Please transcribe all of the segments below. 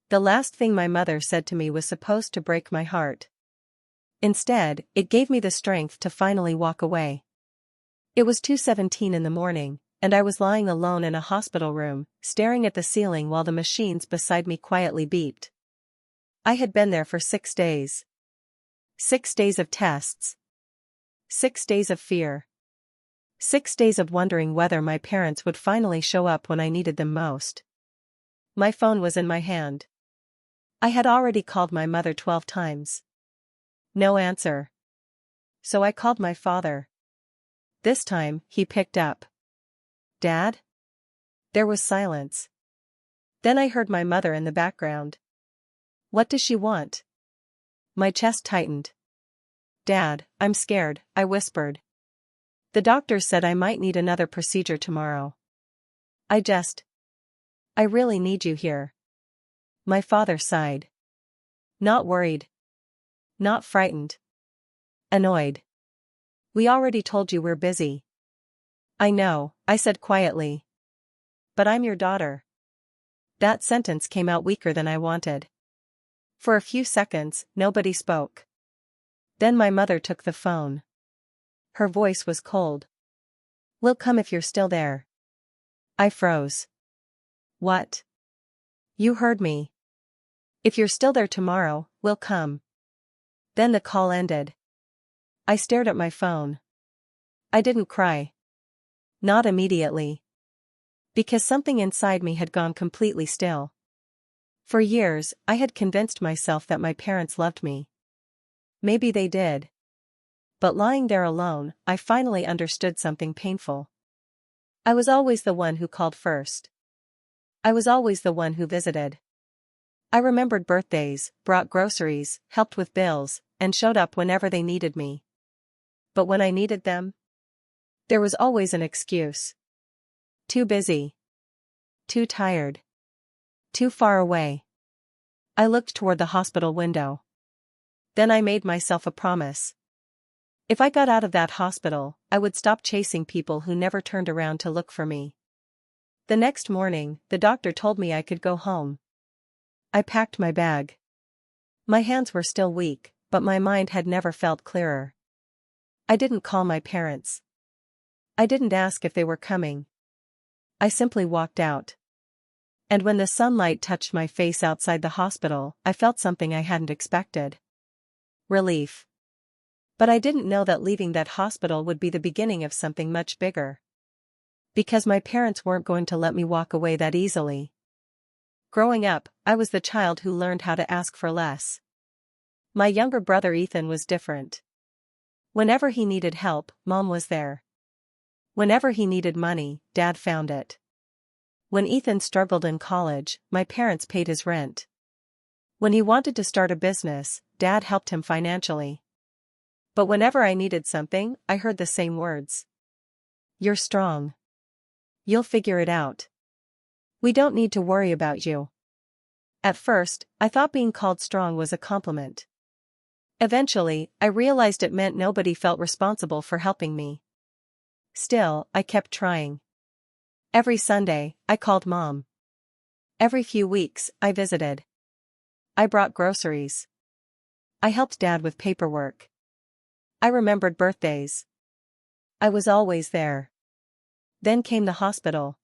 The last thing my mother said to me was supposed to break my heart. Instead, it gave me the strength to finally walk away. It was 2:17 in the morning, and I was lying alone in a hospital room, staring at the ceiling while the machines beside me quietly beeped. I had been there for 6 days. 6 days of tests. 6 days of fear. 6 days of wondering whether my parents would finally show up when I needed them most. My phone was in my hand. I had already called my mother 12 times. No answer. So I called my father. This time, he picked up. "Dad?" There was silence. Then I heard my mother in the background. "What does she want?" My chest tightened. "Dad, I'm scared," I whispered. "The doctor said I might need another procedure tomorrow. I really need you here." My father sighed. "Not worried. Not frightened. Annoyed. We already told you we're busy." "I know," I said quietly. "But I'm your daughter." That sentence came out weaker than I wanted. For a few seconds, nobody spoke. Then my mother took the phone. Her voice was cold. "We'll come if you're still there." I froze. "What?" "You heard me. If you're still there tomorrow, we'll come." Then the call ended. I stared at my phone. I didn't cry. Not immediately. Because something inside me had gone completely still. For years, I had convinced myself that my parents loved me. Maybe they did. But lying there alone, I finally understood something painful. I was always the one who called first. I was always the one who visited. I remembered birthdays, brought groceries, helped with bills, and showed up whenever they needed me. But when I needed them, there was always an excuse. Too busy. Too tired. Too far away. I looked toward the hospital window. Then I made myself a promise. If I got out of that hospital, I would stop chasing people who never turned around to look for me. The next morning, the doctor told me I could go home. I packed my bag. My hands were still weak, but my mind had never felt clearer. I didn't call my parents. I didn't ask if they were coming. I simply walked out. And when the sunlight touched my face outside the hospital, I felt something I hadn't expected. Relief. But I didn't know that leaving that hospital would be the beginning of something much bigger. Because my parents weren't going to let me walk away that easily. Growing up, I was the child who learned how to ask for less. My younger brother Ethan was different. Whenever he needed help, Mom was there. Whenever he needed money, Dad found it. When Ethan struggled in college, my parents paid his rent. When he wanted to start a business, Dad helped him financially. But whenever I needed something, I heard the same words. "You're strong. You'll figure it out. We don't need to worry about you." At first, I thought being called strong was a compliment. Eventually, I realized it meant nobody felt responsible for helping me. Still, I kept trying. Every Sunday, I called Mom. Every few weeks, I visited. I brought groceries. I helped Dad with paperwork. I remembered birthdays. I was always there. Then came the hospital.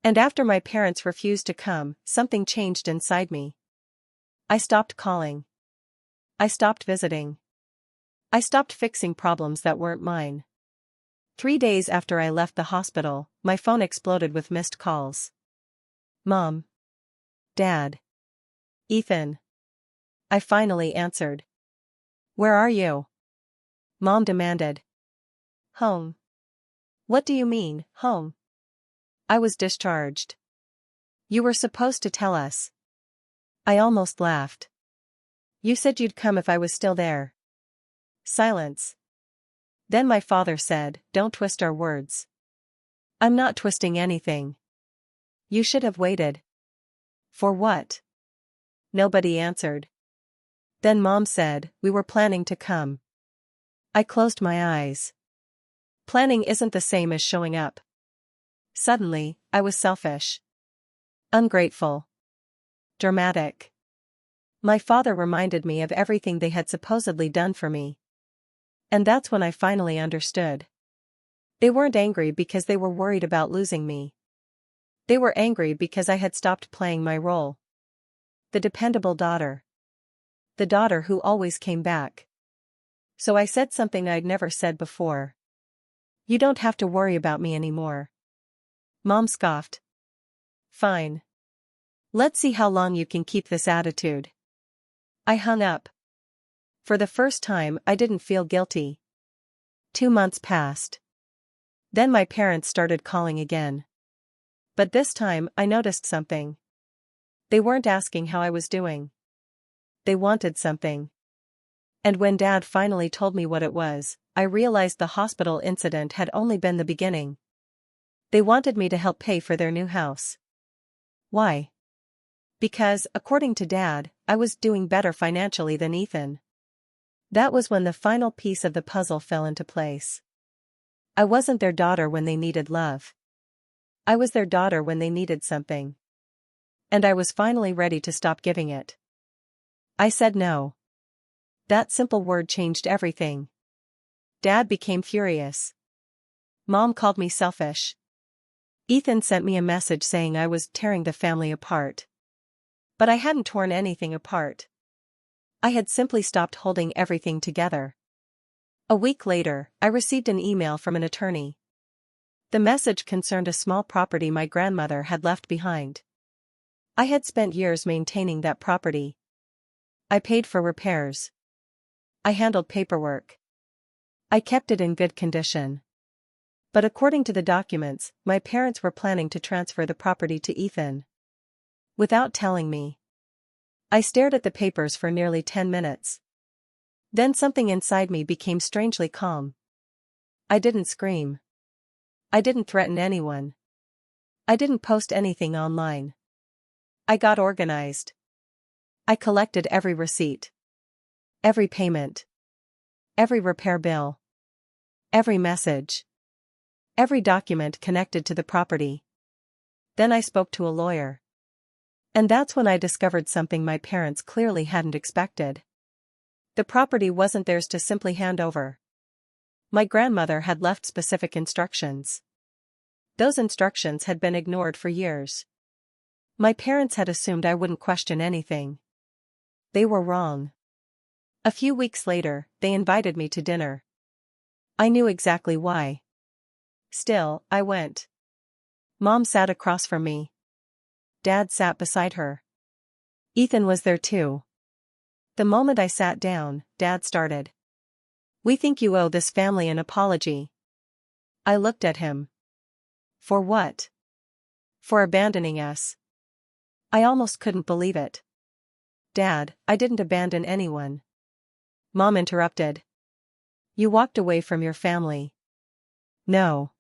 And after my parents refused to come, something changed inside me. I stopped calling. I stopped visiting. I stopped fixing problems that weren't mine. 3 days after I left the hospital, my phone exploded with missed calls. "Mom. Dad. Ethan." I finally answered. "Where are you?" Mom demanded. "Home." "What do you mean, home?" "I was discharged." "You were supposed to tell us." I almost laughed. "You said you'd come if I was still there." Silence. Then my father said, "Don't twist our words." "I'm not twisting anything." "You should have waited." "For what?" Nobody answered. Then Mom said, "We were planning to come." I closed my eyes. Planning isn't the same as showing up. Suddenly, I was selfish. Ungrateful. Dramatic. My father reminded me of everything they had supposedly done for me. And that's when I finally understood. They weren't angry because they were worried about losing me. They were angry because I had stopped playing my role. The dependable daughter. The daughter who always came back. So I said something I'd never said before. You don't have to worry about me anymore. Mom scoffed. Fine. Let's see how long you can keep this attitude. I hung up. For the first time, I didn't feel guilty. 2 months passed. Then my parents started calling again. But this time, I noticed something. They weren't asking how I was doing. They wanted something. And when Dad finally told me what it was, I realized the hospital incident had only been the beginning. They wanted me to help pay for their new house. Why? Because, according to Dad, I was doing better financially than Ethan. That was when the final piece of the puzzle fell into place. I wasn't their daughter when they needed love. I was their daughter when they needed something. And I was finally ready to stop giving it. I said no. That simple word changed everything. Dad became furious. Mom called me selfish. Ethan sent me a message saying I was tearing the family apart. But I hadn't torn anything apart. I had simply stopped holding everything together. A week later, I received an email from an attorney. The message concerned a small property my grandmother had left behind. I had spent years maintaining that property. I paid for repairs. I handled paperwork. I kept it in good condition. But according to the documents, my parents were planning to transfer the property to Ethan. Without telling me. I stared at the papers for nearly 10 minutes. Then something inside me became strangely calm. I didn't scream. I didn't threaten anyone. I didn't post anything online. I got organized. I collected every receipt. Every payment. Every repair bill. Every message. Every document connected to the property. Then I spoke to a lawyer. And that's when I discovered something my parents clearly hadn't expected. The property wasn't theirs to simply hand over. My grandmother had left specific instructions. Those instructions had been ignored for years. My parents had assumed I wouldn't question anything. They were wrong. A few weeks later, they invited me to dinner. I knew exactly why. Still, I went. Mom sat across from me. Dad sat beside her. Ethan was there too. The moment I sat down, Dad started. We think you owe this family an apology. I looked at him. For what? For abandoning us. I almost couldn't believe it. Dad, I didn't abandon anyone. Mom interrupted. You walked away from your family. No.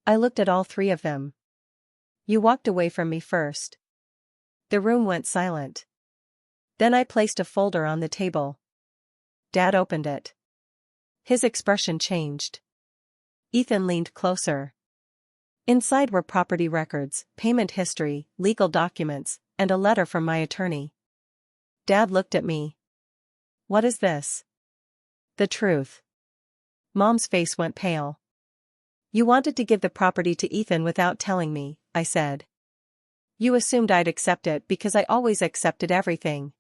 I looked at all three of them. You walked away from me first. The room went silent. Then I placed a folder on the table. Dad opened it. His expression changed. Ethan leaned closer. Inside were property records, payment history, legal documents, and a letter from my attorney. Dad looked at me. What is this? The truth. Mom's face went pale. You wanted to give the property to Ethan without telling me, I said. You assumed I'd accept it because I always accepted everything.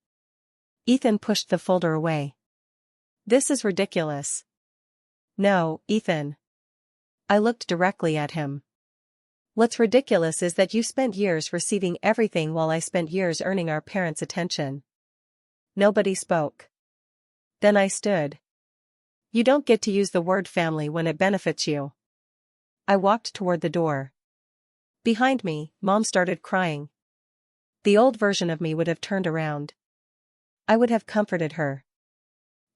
Ethan pushed the folder away. This is ridiculous. No, Ethan. I looked directly at him. What's ridiculous is that you spent years receiving everything while I spent years earning our parents' attention. Nobody spoke. Then I stood. You don't get to use the word family when it benefits you. I walked toward the door. Behind me, Mom started crying. The old version of me would have turned around. I would have comforted her.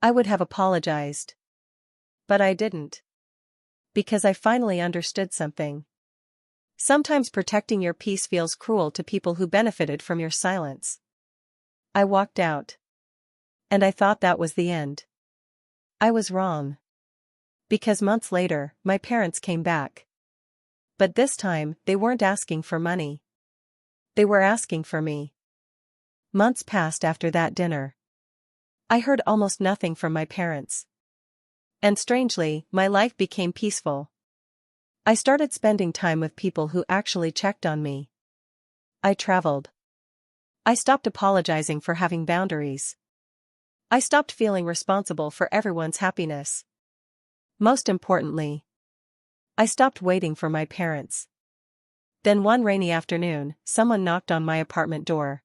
I would have apologized. But I didn't. Because I finally understood something. Sometimes protecting your peace feels cruel to people who benefited from your silence. I walked out. And I thought that was the end. I was wrong. Because months later, my parents came back. But this time, they weren't asking for money. They were asking for me. Months passed after that dinner. I heard almost nothing from my parents. And strangely, my life became peaceful. I started spending time with people who actually checked on me. I traveled. I stopped apologizing for having boundaries. I stopped feeling responsible for everyone's happiness. Most importantly, I stopped waiting for my parents. Then one rainy afternoon, someone knocked on my apartment door.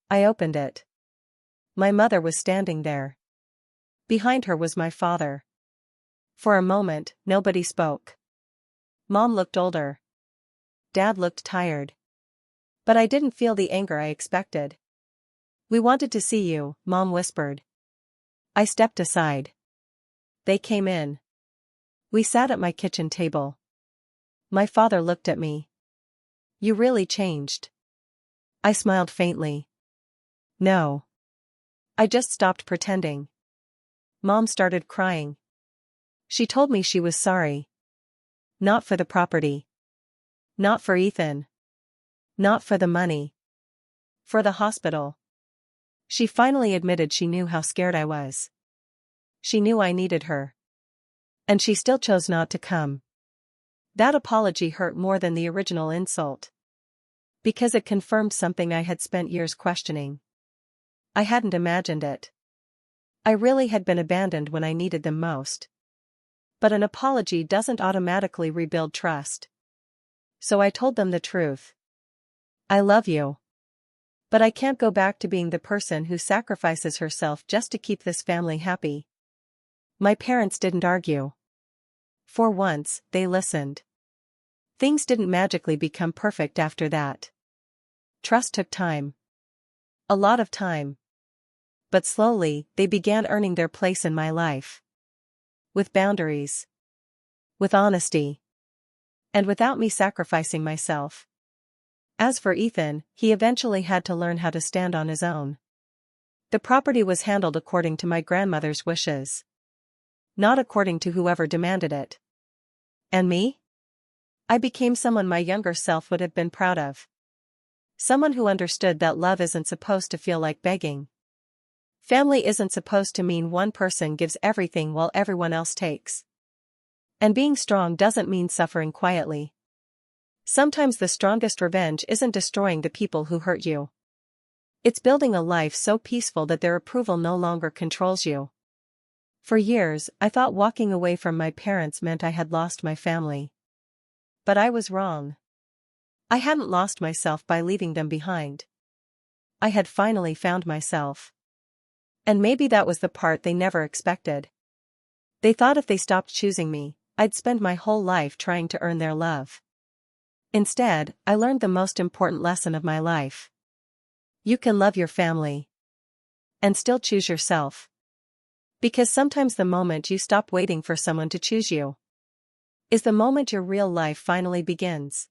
I opened it. My mother was standing there. Behind her was my father. For a moment, nobody spoke. Mom looked older. Dad looked tired. But I didn't feel the anger I expected. "We wanted to see you," Mom whispered. I stepped aside. They came in. We sat at my kitchen table. My father looked at me. "You really changed." I smiled faintly. "No. I just stopped pretending." Mom started crying. She told me she was sorry. Not for the property. Not for Ethan. Not for the money. For the hospital. She finally admitted she knew how scared I was. She knew I needed her. And she still chose not to come. That apology hurt more than the original insult. Because it confirmed something I had spent years questioning. I hadn't imagined it. I really had been abandoned when I needed them most. But an apology doesn't automatically rebuild trust. So I told them the truth. "I love you. But I can't go back to being the person who sacrifices herself just to keep this family happy." My parents didn't argue. For once, they listened. Things didn't magically become perfect after that. Trust took time. A lot of time. But slowly, they began earning their place in my life. With boundaries. With honesty. And without me sacrificing myself. As for Ethan, he eventually had to learn how to stand on his own. The property was handled according to my grandmother's wishes. Not according to whoever demanded it. And me? I became someone my younger self would have been proud of. Someone who understood that love isn't supposed to feel like begging. Family isn't supposed to mean one person gives everything while everyone else takes. And being strong doesn't mean suffering quietly. Sometimes the strongest revenge isn't destroying the people who hurt you. It's building a life so peaceful that their approval no longer controls you. For years, I thought walking away from my parents meant I had lost my family. But I was wrong. I hadn't lost myself by leaving them behind. I had finally found myself. And maybe that was the part they never expected. They thought if they stopped choosing me, I'd spend my whole life trying to earn their love. Instead, I learned the most important lesson of my life. You can love your family. And still choose yourself. Because sometimes the moment you stop waiting for someone to choose you is the moment your real life finally begins.